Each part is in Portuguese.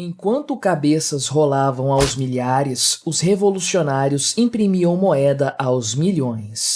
Enquanto cabeças rolavam aos milhares, os revolucionários imprimiam moeda aos milhões.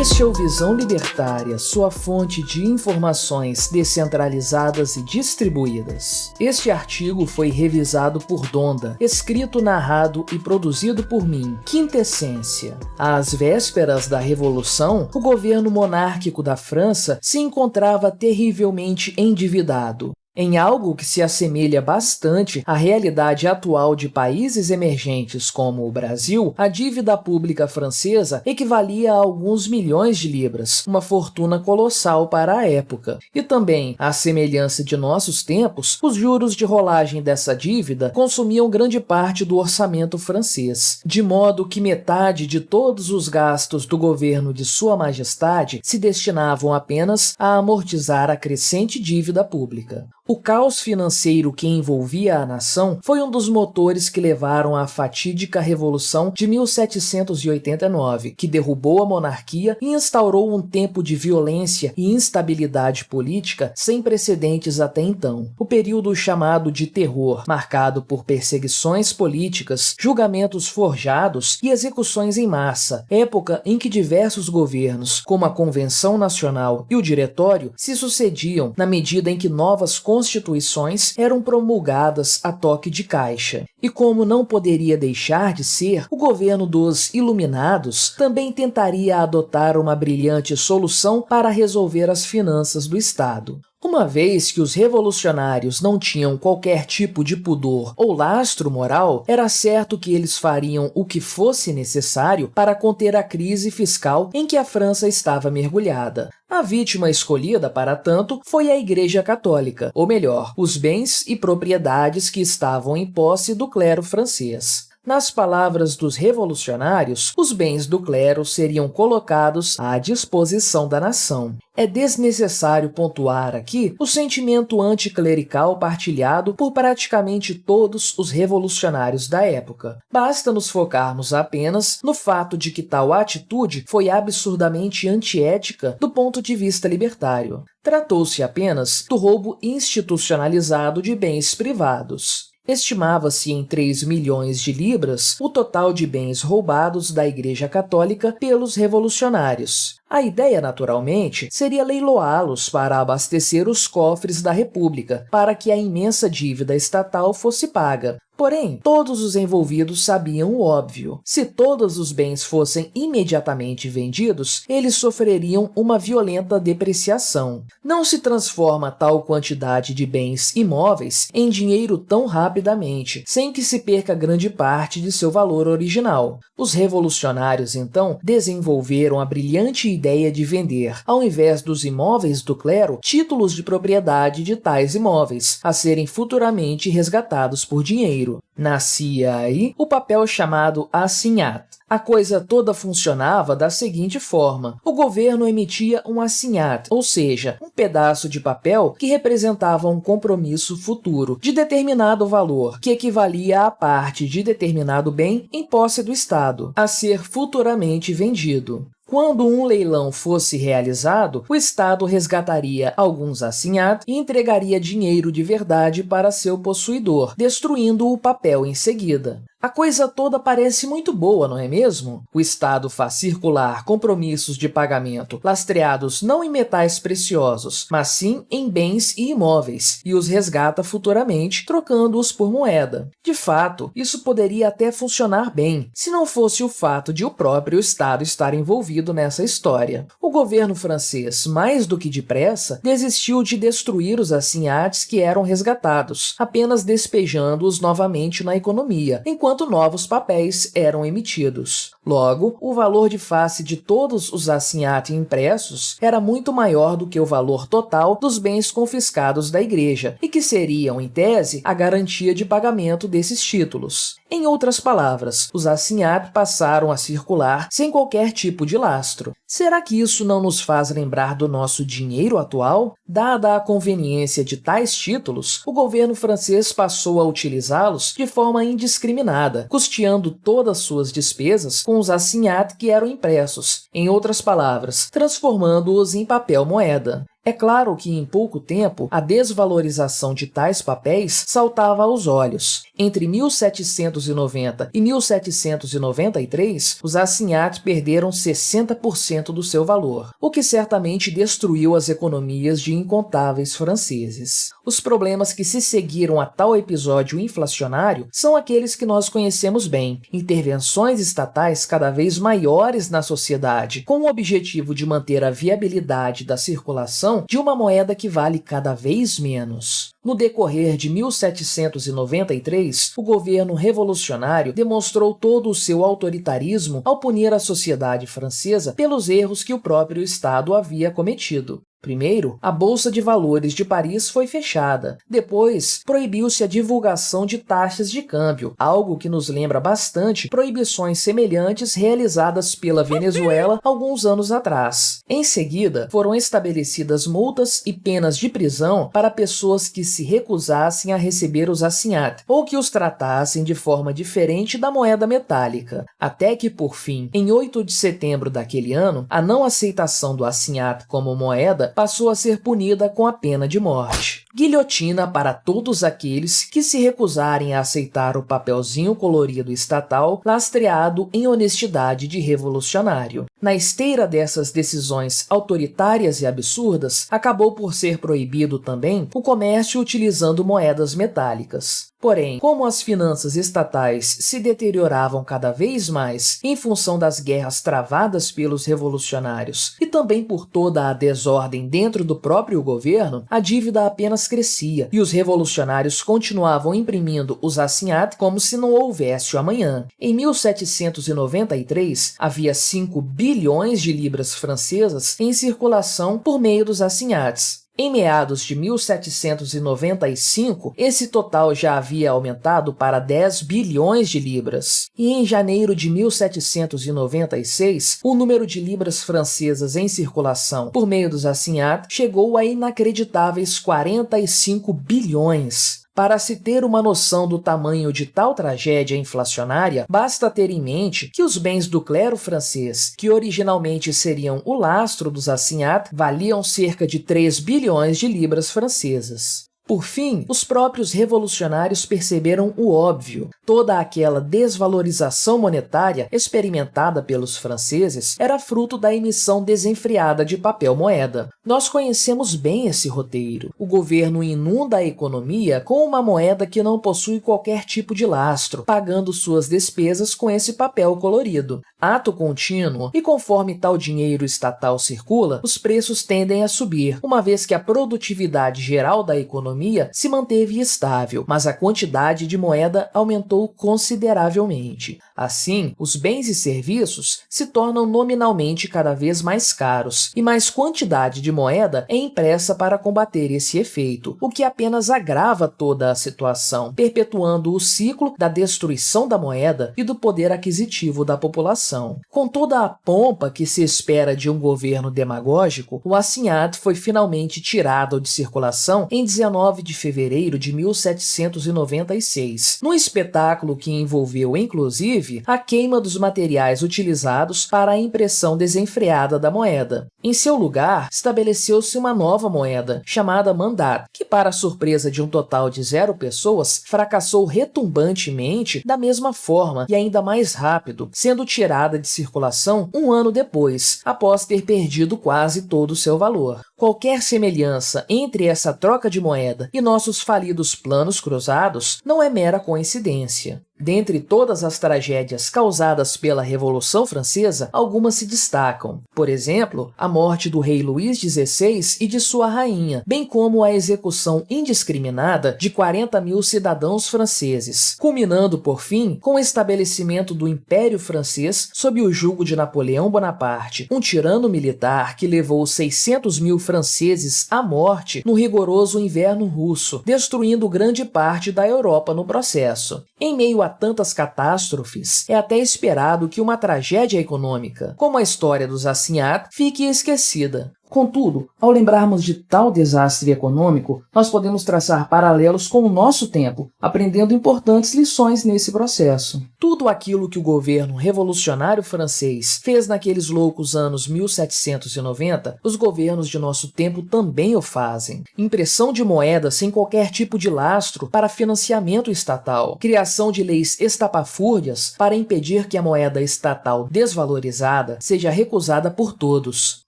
Este é o Visão Libertária, sua fonte de informações descentralizadas e distribuídas. Este artigo foi revisado por Donda, escrito, narrado e produzido por mim, Quintessência. Às vésperas da Revolução, o governo monárquico da França se encontrava terrivelmente endividado. Em algo que se assemelha bastante à realidade atual de países emergentes como o Brasil, a dívida pública francesa equivalia a alguns milhões de libras, uma fortuna colossal para a época. E também, à semelhança de nossos tempos, os juros de rolagem dessa dívida consumiam grande parte do orçamento francês, de modo que metade de todos os gastos do governo de Sua Majestade se destinavam apenas a amortizar a crescente dívida pública. O caos financeiro que envolvia a nação foi um dos motores que levaram à fatídica Revolução de 1789, que derrubou a monarquia e instaurou um tempo de violência e instabilidade política sem precedentes até então. O período chamado de Terror, marcado por perseguições políticas, julgamentos forjados e execuções em massa, época em que diversos governos, como a Convenção Nacional e o Diretório, se sucediam na medida em que novas constituições eram promulgadas a toque de caixa. E como não poderia deixar de ser, o governo dos Iluminados também tentaria adotar uma brilhante solução para resolver as finanças do Estado. Uma vez que os revolucionários não tinham qualquer tipo de pudor ou lastro moral, era certo que eles fariam o que fosse necessário para conter a crise fiscal em que a França estava mergulhada. A vítima escolhida, para tanto, foi a Igreja Católica, ou melhor, os bens e propriedades que estavam em posse do clero francês. Nas palavras dos revolucionários, os bens do clero seriam colocados à disposição da nação. É desnecessário pontuar aqui o sentimento anticlerical partilhado por praticamente todos os revolucionários da época. Basta nos focarmos apenas no fato de que tal atitude foi absurdamente antiética do ponto de vista libertário. Tratou-se apenas do roubo institucionalizado de bens privados. Estimava-se em 3 milhões de libras o total de bens roubados da Igreja Católica pelos revolucionários. A ideia, naturalmente, seria leiloá-los para abastecer os cofres da República, para que a imensa dívida estatal fosse paga. Porém, todos os envolvidos sabiam o óbvio. Se todos os bens fossem imediatamente vendidos, eles sofreriam uma violenta depreciação. Não se transforma tal quantidade de bens imóveis em dinheiro tão rapidamente, sem que se perca grande parte de seu valor original. Os revolucionários, então, desenvolveram a brilhante ideia de vender, ao invés dos imóveis do clero, títulos de propriedade de tais imóveis, a serem futuramente resgatados por dinheiro. Nascia aí o papel chamado assignat. A coisa toda funcionava da seguinte forma: o governo emitia um assignat, ou seja, um pedaço de papel que representava um compromisso futuro de determinado valor, que equivalia à parte de determinado bem em posse do Estado, a ser futuramente vendido. Quando um leilão fosse realizado, o Estado resgataria alguns assignats e entregaria dinheiro de verdade para seu possuidor, destruindo o papel em seguida. A coisa toda parece muito boa, não é mesmo? O Estado faz circular compromissos de pagamento lastreados não em metais preciosos, mas sim em bens e imóveis, e os resgata futuramente, trocando-os por moeda. De fato, isso poderia até funcionar bem, se não fosse o fato de o próprio Estado estar envolvido nessa história. O governo francês, mais do que depressa, desistiu de destruir os assignats que eram resgatados, apenas despejando-os novamente na economia, enquanto novos papéis eram emitidos. Logo, o valor de face de todos os assignats impressos era muito maior do que o valor total dos bens confiscados da Igreja, e que seriam, em tese, a garantia de pagamento desses títulos. Em outras palavras, os assignats passaram a circular sem qualquer tipo de lastro. Será que isso não nos faz lembrar do nosso dinheiro atual? Dada a conveniência de tais títulos, o governo francês passou a utilizá-los de forma indiscriminada, custeando todas suas despesas com os assignats que eram impressos, em outras palavras, transformando-os em papel moeda. É claro que em pouco tempo a desvalorização de tais papéis saltava aos olhos. Entre 1790 e 1793, os assignats perderam 60% do seu valor, o que certamente destruiu as economias de incontáveis franceses. Os problemas que se seguiram a tal episódio inflacionário são aqueles que nós conhecemos bem: intervenções estatais cada vez maiores na sociedade, com o objetivo de manter a viabilidade da circulação de uma moeda que vale cada vez menos. No decorrer de 1793, o governo revolucionário demonstrou todo o seu autoritarismo ao punir a sociedade francesa pelos erros que o próprio Estado havia cometido. Primeiro, a Bolsa de Valores de Paris foi fechada. Depois, proibiu-se a divulgação de taxas de câmbio, algo que nos lembra bastante proibições semelhantes realizadas pela Venezuela alguns anos atrás. Em seguida, foram estabelecidas multas e penas de prisão para pessoas que se recusassem a receber os assignats ou que os tratassem de forma diferente da moeda metálica. Até que, por fim, em 8 de setembro daquele ano, a não aceitação do assignat como moeda passou a ser punida com a pena de morte. Guilhotina para todos aqueles que se recusarem a aceitar o papelzinho colorido estatal lastreado em honestidade de revolucionário. Na esteira dessas decisões autoritárias e absurdas, acabou por ser proibido também o comércio utilizando moedas metálicas. Porém, como as finanças estatais se deterioravam cada vez mais em função das guerras travadas pelos revolucionários e também por toda a desordem dentro do próprio governo, a dívida apenas crescia e os revolucionários continuavam imprimindo os assignats como se não houvesse o amanhã. Em 1793, havia 5 bilhões de libras francesas em circulação por meio dos assignats. Em meados de 1795, esse total já havia aumentado para 10 bilhões de libras. E em janeiro de 1796, o número de libras francesas em circulação por meio dos assignats chegou a inacreditáveis 45 bilhões. Para se ter uma noção do tamanho de tal tragédia inflacionária, basta ter em mente que os bens do clero francês, que originalmente seriam o lastro dos assignats, valiam cerca de 3 bilhões de libras francesas. Por fim, os próprios revolucionários perceberam o óbvio. Toda aquela desvalorização monetária experimentada pelos franceses era fruto da emissão desenfreada de papel moeda. Nós conhecemos bem esse roteiro. O governo inunda a economia com uma moeda que não possui qualquer tipo de lastro, pagando suas despesas com esse papel colorido. Ato contínuo, e conforme tal dinheiro estatal circula, os preços tendem a subir, uma vez que a produtividade geral da economia se manteve estável, mas a quantidade de moeda aumentou consideravelmente. Assim, os bens e serviços se tornam nominalmente cada vez mais caros, e mais quantidade de moeda é impressa para combater esse efeito, o que apenas agrava toda a situação, perpetuando o ciclo da destruição da moeda e do poder aquisitivo da população. Com toda a pompa que se espera de um governo demagógico, o assignat foi finalmente tirado de circulação em 19 de fevereiro de 1796, num espetáculo que envolveu, inclusive, a queima dos materiais utilizados para a impressão desenfreada da moeda. Em seu lugar, estabeleceu-se uma nova moeda, chamada mandat, que, para a surpresa de um total de 0 pessoas, fracassou retumbantemente da mesma forma e ainda mais rápido, sendo tirada de circulação um ano depois, após ter perdido quase todo o seu valor. Qualquer semelhança entre essa troca de moeda e nossos falidos planos cruzados não é mera coincidência. Dentre todas as tragédias causadas pela Revolução Francesa, algumas se destacam. Por exemplo, a morte do rei Luís XVI e de sua rainha, bem como a execução indiscriminada de 40 mil cidadãos franceses, culminando, por fim, com o estabelecimento do Império Francês sob o jugo de Napoleão Bonaparte, um tirano militar que levou 600 mil franceses à morte no rigoroso inverno russo, destruindo grande parte da Europa no processo. Em meio a tantas catástrofes, é até esperado que uma tragédia econômica, como a história dos assignats, fique esquecida. Contudo, ao lembrarmos de tal desastre econômico, nós podemos traçar paralelos com o nosso tempo, aprendendo importantes lições nesse processo. Tudo aquilo que o governo revolucionário francês fez naqueles loucos anos 1790, os governos de nosso tempo também o fazem. Impressão de moedas sem qualquer tipo de lastro para financiamento estatal, criação de leis estapafúrdias para impedir que a moeda estatal desvalorizada seja recusada por todos,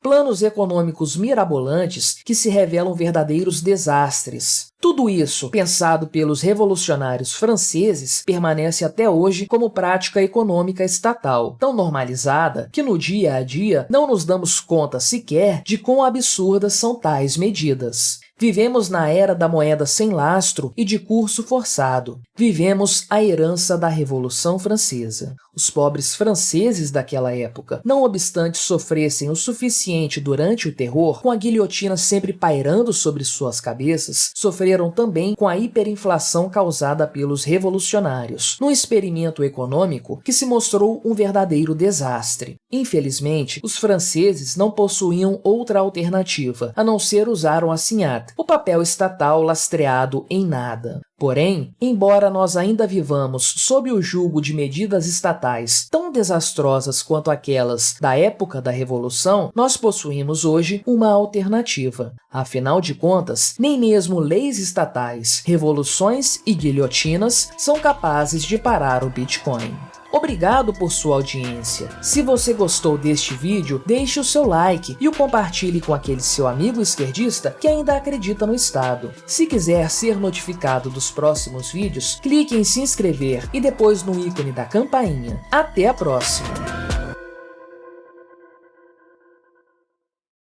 planos econômicos mirabolantes que se revelam verdadeiros desastres. Tudo isso, pensado pelos revolucionários franceses, permanece até hoje como prática econômica estatal, tão normalizada que no dia a dia não nos damos conta sequer de quão absurdas são tais medidas. Vivemos na era da moeda sem lastro e de curso forçado. Vivemos a herança da Revolução Francesa. Os pobres franceses daquela época, não obstante sofressem o suficiente durante o terror, com a guilhotina sempre pairando sobre suas cabeças, sofreram também com a hiperinflação causada pelos revolucionários, num experimento econômico que se mostrou um verdadeiro desastre. Infelizmente, os franceses não possuíam outra alternativa, a não ser usar o assignat, o papel estatal lastreado em nada. Porém, embora nós ainda vivamos sob o jugo de medidas estatais tão desastrosas quanto aquelas da época da Revolução, nós possuímos hoje uma alternativa. Afinal de contas, nem mesmo leis estatais, revoluções e guilhotinas são capazes de parar o Bitcoin. Obrigado por sua audiência. Se você gostou deste vídeo, deixe o seu like e o compartilhe com aquele seu amigo esquerdista que ainda acredita no Estado. Se quiser ser notificado dos próximos vídeos, clique em se inscrever e depois no ícone da campainha. Até a próxima!